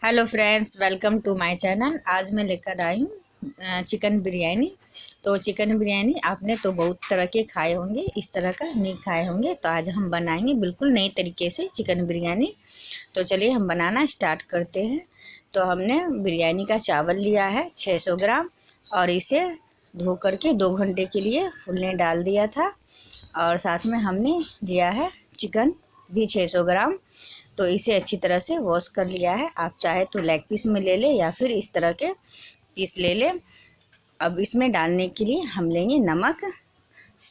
Hello friends, welcome to my channel. आज मैं लेकर आई हूँ चिकन बिरयानी। तो चिकन बिरयानी आपने तो बहुत तरह के खाए होंगे, इस तरह का नहीं खाए होंगे। तो आज हम बनाएंगे बिल्कुल नए तरीके से चिकन बिरयानी। तो चलिए हम बनाना स्टार्ट करते हैं। तो हमने बिरयानी का चावल लिया है 600 ग्राम और इसे धो करके 2 घंटे के लिए फूलने डाल दिया था। और साथ में हमने लिया है चिकन भी 600 ग्राम। तो इसे अच्छी तरह से वॉश कर लिया है। आप चाहे तो लेग पीस में ले ले या फिर इस तरह के पीस ले ले। अब इसमें डालने के लिए हम लेंगे नमक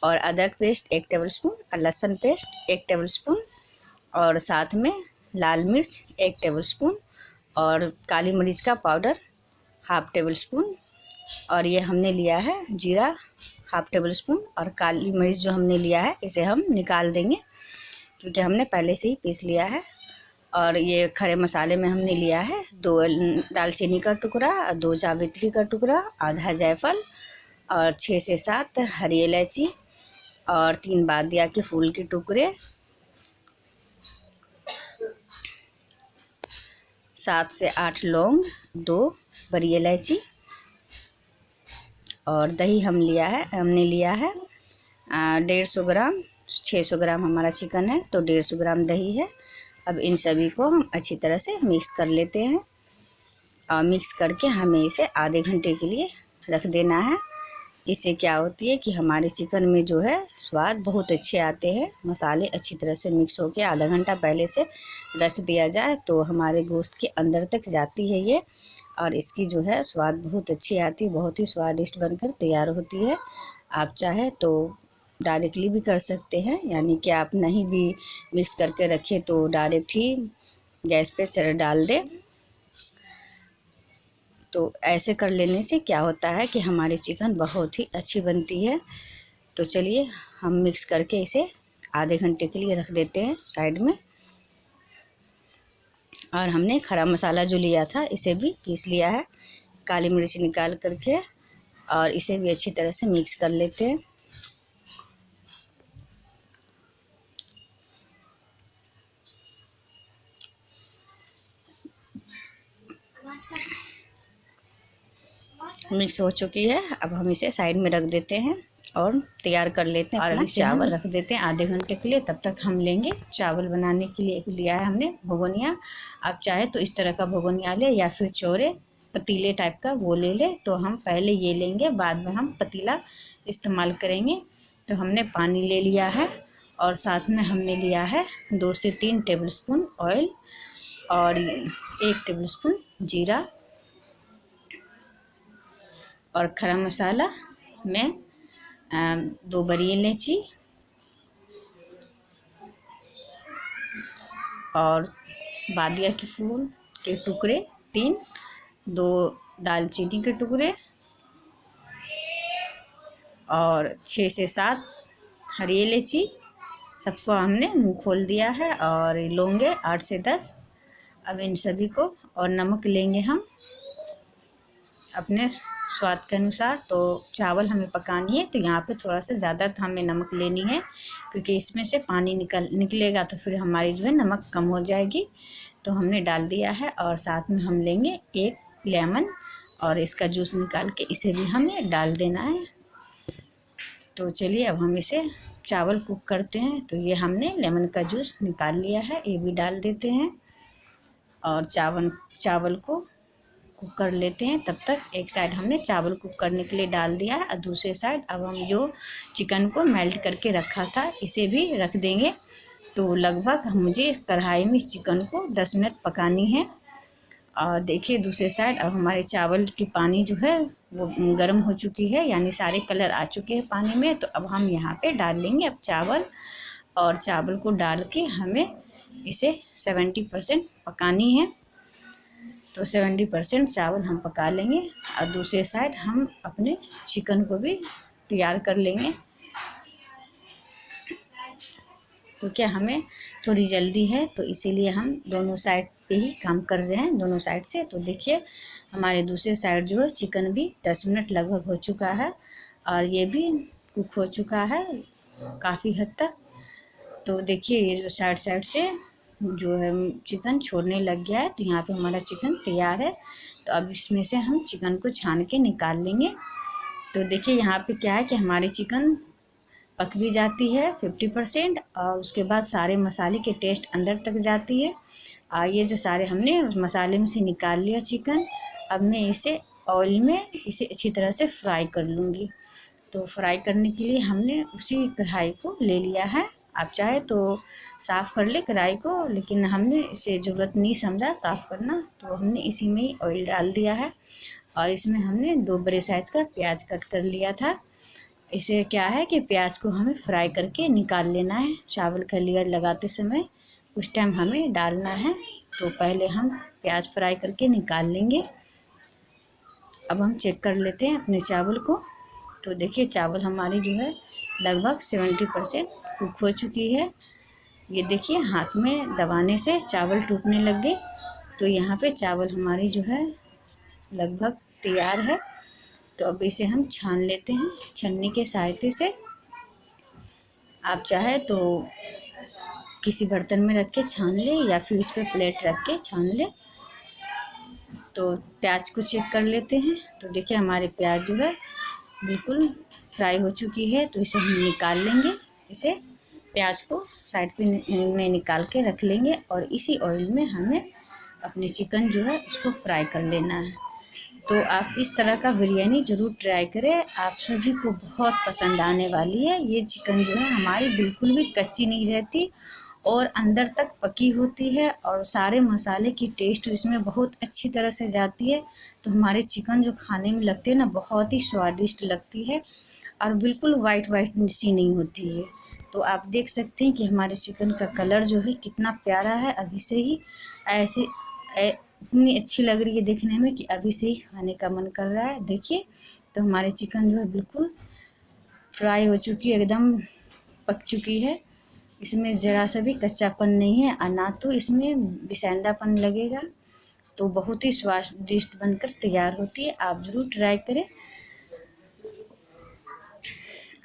और अदरक पेस्ट 1 टेबलस्पून और लहसुन पेस्ट 1 टेबलस्पून और साथ में लाल मिर्च 1 टेबलस्पून और काली मिर्च का पाउडर 1/2 टेबलस्पून। और ये हमने लिया है जीरा 1/2 टेबलस्पून। और काली मिर्च जो हमने लिया है इसे हम निकाल देंगे क्योंकि हमने पहले से ही पीस लिया है। और ये खड़े मसाले में हमने लिया है 2 दालचीनी का टुकड़ा, 2 जावित्री का टुकड़ा, आधा जायफल और 6 से 7 हरी इलायची और 3 बादिया के फूल के टुकड़े, 7 से 8 लौंग, 2 बड़ी इलायची। और दही हमने लिया है 150 ग्राम। 600 ग्राम हमारा चिकन है तो 150 ग्राम दही है। अब इन सभी को हम अच्छी तरह से मिक्स कर लेते हैं और मिक्स करके हमें इसे आधे घंटे के लिए रख देना है। इससे क्या होती है कि हमारे चिकन में जो है स्वाद बहुत अच्छे आते हैं। मसाले अच्छी तरह से मिक्स होकर आधा घंटा पहले से रख दिया जाए तो हमारे गोश्त के अंदर तक जाती है ये, और इसकी जो है स्वाद बहुत अच्छी आती है, बहुत ही स्वादिष्ट बनकर तैयार होती है। आप चाहे तो डायरेक्टली भी कर सकते हैं, यानी कि आप नहीं भी मिक्स करके रखें तो डायरेक्ट ही गैस पे डाल दें। तो ऐसे कर लेने से क्या होता है कि हमारी चिकन बहुत ही अच्छी बनती है। तो चलिए हम मिक्स करके इसे आधे घंटे के लिए रख देते हैं साइड में। और हमने खड़ा मसाला जो लिया था इसे भी पीस लिया है, काली मिर्च निकाल करके, और इसे भी अच्छी तरह से मिक्स कर लेते हैं। मिक्स हो चुकी है। अब हम इसे साइड में रख देते हैं और तैयार कर लेते हैं। और चावल रख देते हैं आधे घंटे के लिए। तब तक हम लेंगे चावल बनाने के लिए लिया है हमने भगोनिया। आप चाहे तो इस तरह का भगोनिया ले या फिर चौड़े पतीले टाइप का वो ले ले। तो हम पहले ये लेंगे, बाद में हम पतीला इस्तेमाल करेंगे। तो हमने पानी ले लिया है और साथ में हमने लिया है 2 से 3 टेबलस्पून ऑयल और 1 टेबलस्पून जीरा और खड़ा मसाला में 2 बड़ी इलायची और बादिया के फूल के टुकड़े 3, 2 दालचीनी के टुकड़े और 6 से 7 हरी इलायची। सबको हमने मुंह खोल दिया है। और लौंगे 8 से 10। अब इन सभी को, और नमक लेंगे हम अपने स्वाद के अनुसार। तो चावल हमें पकानी है तो यहाँ पे थोड़ा सा ज़्यादा हमें नमक लेनी है क्योंकि इसमें से पानी निकलेगा तो फिर हमारी जो है नमक कम हो जाएगी। तो हमने डाल दिया है। और साथ में हम लेंगे 1 लेमन और इसका जूस निकाल के इसे भी हमें डाल देना है। तो चलिए अब हम इसे चावल कुक करते हैं। तो ये हमने लेमन का जूस निकाल लिया है, ये भी डाल देते हैं और चावल को कुक कर लेते हैं। तब तक एक साइड हमने चावल कुक करने के लिए डाल दिया है और दूसरे साइड अब हम जो चिकन को मेल्ट करके रखा था इसे भी रख देंगे। तो लगभग मुझे कढ़ाई में इस चिकन को 10 मिनट पकानी है। और देखिए दूसरे साइड अब हमारे चावल की पानी जो है वो गर्म हो चुकी है, यानी सारे कलर आ चुके हैं पानी में। तो अब हम यहाँ पे डाल लेंगे अब चावल, और चावल को डाल के हमें इसे 70% पकानी है। तो 70% चावल हम पका लेंगे और दूसरे साइड हम अपने चिकन को भी तैयार कर लेंगे। तो क्या हमें थोड़ी जल्दी है तो इसीलिए हम दोनों साइड पे ही काम कर रहे हैं, दोनों साइड से। तो देखिए हमारे दूसरे साइड जो है चिकन भी 10 मिनट लगभग हो चुका है और ये भी कुक हो चुका है काफ़ी हद तक। तो देखिए ये जो साइड से जो है चिकन छोड़ने लग गया है। तो यहाँ पे हमारा चिकन तैयार है। तो अब इसमें से हम चिकन को छान के निकाल लेंगे। तो देखिए यहाँ पे क्या है कि हमारी चिकन पक भी जाती है 50% और उसके बाद सारे मसाले के टेस्ट अंदर तक जाती है। और ये जो सारे हमने मसाले में से निकाल लिया चिकन, अब मैं इसे ऑयल में इसे अच्छी तरह से फ्राई कर लूँगी। तो फ्राई करने के लिए हमने उसी कढ़ाई को ले लिया है। आप चाहे तो साफ़ कर ले कढ़ाई को, लेकिन हमने इसे ज़रूरत नहीं समझा साफ़ करना, तो हमने इसी में ही ऑयल डाल दिया है। और इसमें हमने 2 बड़े साइज़ का प्याज कट कर लिया था। इसे क्या है कि प्याज को हमें फ्राई करके निकाल लेना है। चावल का लेयर लगाते समय उस टाइम हमें डालना है। तो पहले हम प्याज फ्राई करके निकाल लेंगे। अब हम चेक कर लेते हैं अपने चावल को। तो देखिए चावल हमारी जो है लगभग 70% कुक हो चुकी है। ये देखिए हाथ में दबाने से चावल टूटने लग गए। तो यहाँ पे चावल हमारी जो है लगभग तैयार है। तो अब इसे हम छान लेते हैं छन्नी के सहायता से। आप चाहे तो किसी बर्तन में रख के छान ले या फिर इस पे प्लेट रख के छान ले। तो प्याज को चेक कर लेते हैं। तो देखिए हमारे प्याज जो है बिल्कुल फ्राई हो चुकी है। तो इसे हम निकाल लेंगे। इसे प्याज को साइड पे में निकाल के रख लेंगे और इसी ऑयल में हमें अपने चिकन जो है उसको फ्राई कर लेना है। तो आप इस तरह का बिरयानी ज़रूर ट्राई करें, आप सभी को बहुत पसंद आने वाली है। ये चिकन जो है हमारी बिल्कुल भी कच्ची नहीं रहती और अंदर तक पकी होती है और सारे मसाले की टेस्ट इसमें बहुत अच्छी तरह से जाती है। तो हमारे चिकन जो खाने में लगते हैं ना बहुत ही स्वादिष्ट लगती है और बिल्कुल वाइट सी नहीं होती है। तो आप देख सकते हैं कि हमारे चिकन का कलर जो है कितना प्यारा है। अभी से ही ऐसे इतनी अच्छी लग रही है देखने में कि अभी से ही खाने का मन कर रहा है। देखिए तो हमारे चिकन जो है बिल्कुल फ्राई हो चुकी है, एकदम पक चुकी है। इसमें ज़रा सा भी कच्चापन नहीं है और ना तो इसमें विसेंदापन लगेगा। तो बहुत ही स्वादिष्ट बनकर तैयार होती है। आप ज़रूर ट्राई करें।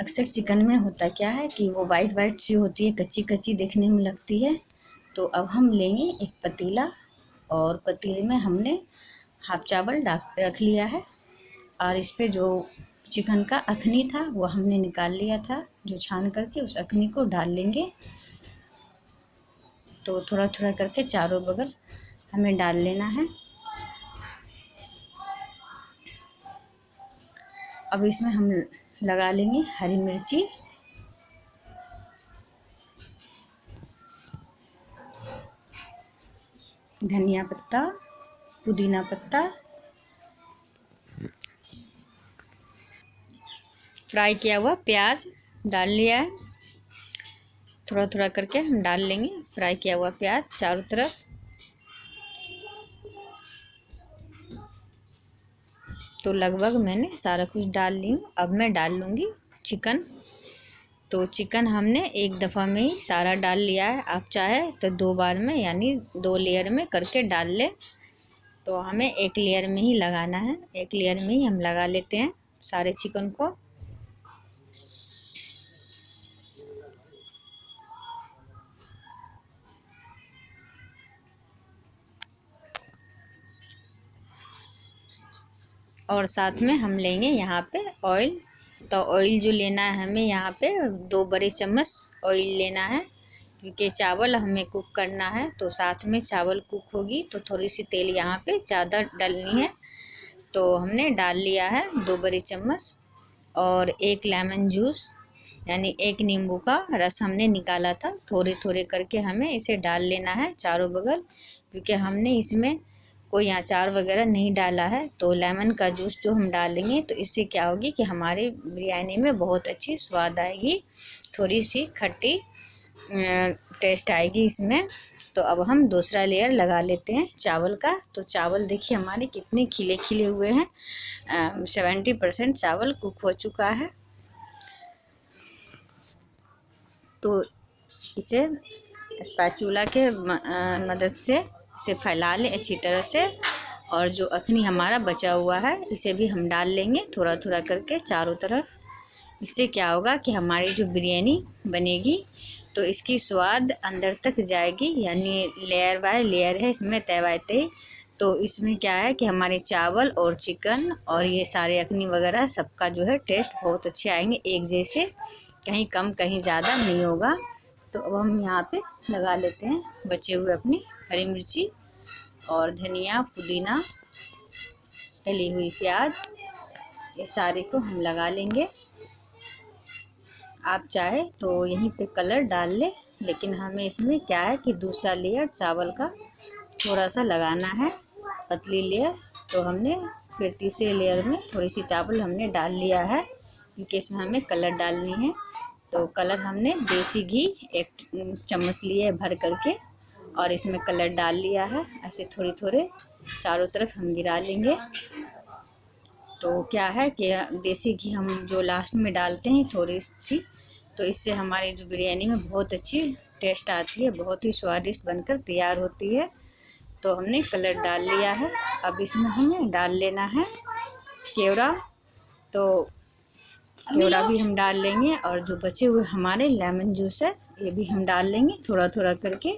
अक्सर चिकन में होता क्या है कि वो वाइट सी होती है, कच्ची कच्ची देखने में लगती है। तो अब हम लेंगे एक पतीला और पतीले में हमने हाफ चावल रख लिया है और इस पे जो चिकन का अखनी था वो हमने निकाल लिया था जो छान करके, उस अखनी को डाल लेंगे। तो थोड़ा थोड़ा करके चारों बगल हमें डाल लेना है। अब इसमें हम लगा लेंगे हरी मिर्ची, धनिया पत्ता, पुदीना पत्ता, फ्राई किया हुआ प्याज डाल लिया है। थोड़ा थोड़ा करके हम डाल लेंगे फ्राई किया हुआ प्याज चारों तरफ। तो लगभग मैंने सारा कुछ डाल ली हूँ। अब मैं डाल लूँगी चिकन। तो चिकन हमने एक दफ़ा में ही सारा डाल लिया है। आप चाहे तो 2 बार में यानी 2 लेयर में करके डाल लें। तो हमें एक लेयर में ही लगाना है, एक लेयर में ही हम लगा लेते हैं सारे चिकन को। और साथ में हम लेंगे यहाँ पे ऑयल। तो ऑयल जो लेना है हमें यहाँ पे 2 बड़े चम्मच ऑयल लेना है, क्योंकि चावल हमें कुक करना है। तो साथ में चावल कुक होगी तो थोड़ी सी तेल यहाँ पे ज़्यादा डालनी है। तो हमने डाल लिया है 2 बड़े चम्मच। और 1 लेमन जूस यानी 1 नींबू का रस हमने निकाला था। थोड़े थोड़े करके हमें इसे डाल लेना है चारों बगल, क्योंकि हमने इसमें कोई अचार वगैरह नहीं डाला है। तो लेमन का जूस जो हम डालेंगे तो इससे क्या होगी कि हमारी बिरयानी में बहुत अच्छी स्वाद आएगी, थोड़ी सी खट्टी टेस्ट आएगी इसमें। तो अब हम दूसरा लेयर लगा लेते हैं चावल का। तो चावल देखिए हमारे कितने खिले खिले हुए हैं। 70% चावल कुक हो चुका है। तो इसे स्पैचुला के मदद से इसे फैला लें अच्छी तरह से। और जो अखनी हमारा बचा हुआ है इसे भी हम डाल लेंगे थोड़ा थोड़ा करके चारों तरफ। इससे क्या होगा कि हमारी जो बिरयानी बनेगी तो इसकी स्वाद अंदर तक जाएगी, यानी लेयर बाय लेयर है इसमें तय बाय तय। तो इसमें क्या है कि हमारे चावल और चिकन और ये सारे अखनी वगैरह सबका जो है टेस्ट बहुत अच्छे आएंगे, एक जैसे, कहीं कम कहीं ज़्यादा नहीं होगा। तो अब हम यहाँ पे लगा लेते हैं बचे हुए अपनी हरी मिर्ची और धनिया, पुदीना, तली हुई प्याज, ये सारे को हम लगा लेंगे। आप चाहे तो यहीं पे कलर डाल ले, लेकिन हमें इसमें क्या है कि दूसरा लेयर चावल का थोड़ा सा लगाना है, पतली लेयर। तो हमने फिर तीसरे लेयर में थोड़ी सी चावल हमने डाल लिया है, क्योंकि इसमें हमें कलर डालनी है। तो कलर हमने देसी घी 1 चम्मच लिए भर करके और इसमें कलर डाल लिया है। ऐसे थोड़े थोड़े चारों तरफ हम गिरा लेंगे। तो क्या है कि देसी घी हम जो लास्ट में डालते हैं थोड़ी सी, तो इससे हमारी जो बिरयानी में बहुत अच्छी टेस्ट आती है, बहुत ही स्वादिष्ट बनकर तैयार होती है। तो हमने कलर डाल लिया है। अब इसमें हमें डाल लेना है केवड़ा। तो केवड़ा भी हम डाल लेंगे और जो बचे हुए हमारे लेमन जूस है ये भी हम डाल लेंगे थोड़ा थोड़ा करके।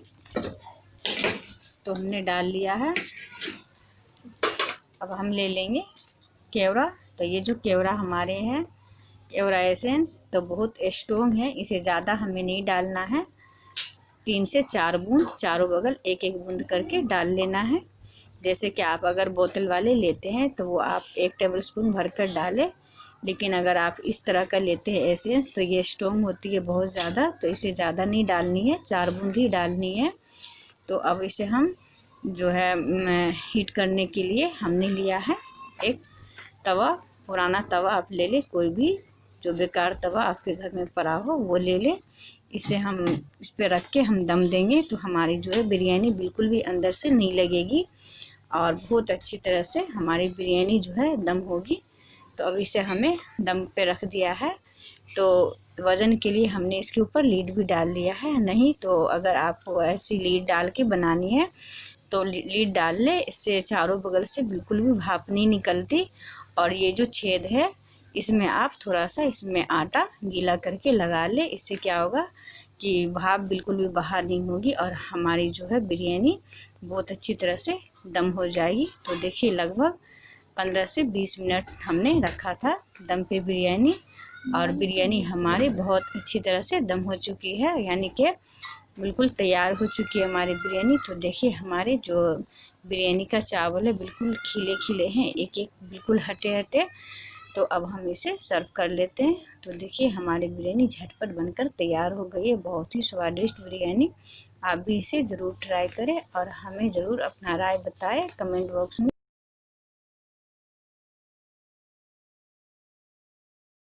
तो हमने डाल लिया है। अब हम ले लेंगे केवड़ा। तो ये जो केवड़ा हमारे हैं, केवड़ा एसेंस तो बहुत स्ट्रॉन्ग है, इसे ज़्यादा हमें नहीं डालना है। 3 से 4 बूंद चारों बगल 1-1 बूंद करके डाल लेना है। जैसे कि आप अगर बोतल वाले लेते हैं तो वो आप 1 टेबलस्पून भर कर डालें, लेकिन अगर आप इस तरह का लेते हैं एसेंस तो ये स्ट्रॉन्ग होती है बहुत ज़्यादा, तो इसे ज़्यादा नहीं डालनी है, 4 बूंद ही डालनी है। तो अब इसे हम जो है हीट करने के लिए हमने लिया है एक तवा, पुराना तवा आप ले लें, कोई भी जो बेकार तवा आपके घर में पड़ा हो वो ले लें। इसे हम इस पे रख के हम दम देंगे तो हमारी जो है बिरयानी बिल्कुल भी अंदर से नहीं लगेगी और बहुत अच्छी तरह से हमारी बिरयानी जो है दम होगी। तो अब इसे हमें दम पे रख दिया है। तो वज़न के लिए हमने इसके ऊपर लीड भी डाल लिया है, नहीं तो अगर आपको ऐसी लीड डाल के बनानी है तो लीड डाल ले, इससे चारों बगल से बिल्कुल भी भाप नहीं निकलती। और ये जो छेद है इसमें आप थोड़ा सा इसमें आटा गीला करके लगा ले, इससे क्या होगा कि भाप बिल्कुल भी बाहर नहीं होगी और हमारी जो है बिरयानी बहुत अच्छी तरह से दम हो जाएगी। तो देखिए लगभग 15 से 20 मिनट हमने रखा था दम पे बिरयानी, और बिरयानी हमारी बहुत अच्छी तरह से दम हो चुकी है, यानी कि बिल्कुल तैयार हो चुकी है हमारी बिरयानी। तो देखिए हमारे जो बिरयानी का चावल है बिल्कुल खिले खिले हैं, एक एक बिल्कुल हटे हटे। तो अब हम इसे सर्व कर लेते हैं। तो देखिए हमारी बिरयानी झटपट बनकर तैयार हो गई है, बहुत ही स्वादिष्ट बिरयानी। आप भी इसे ज़रूर ट्राई करें और हमें ज़रूर अपना राय बताएं कमेंट बॉक्स में।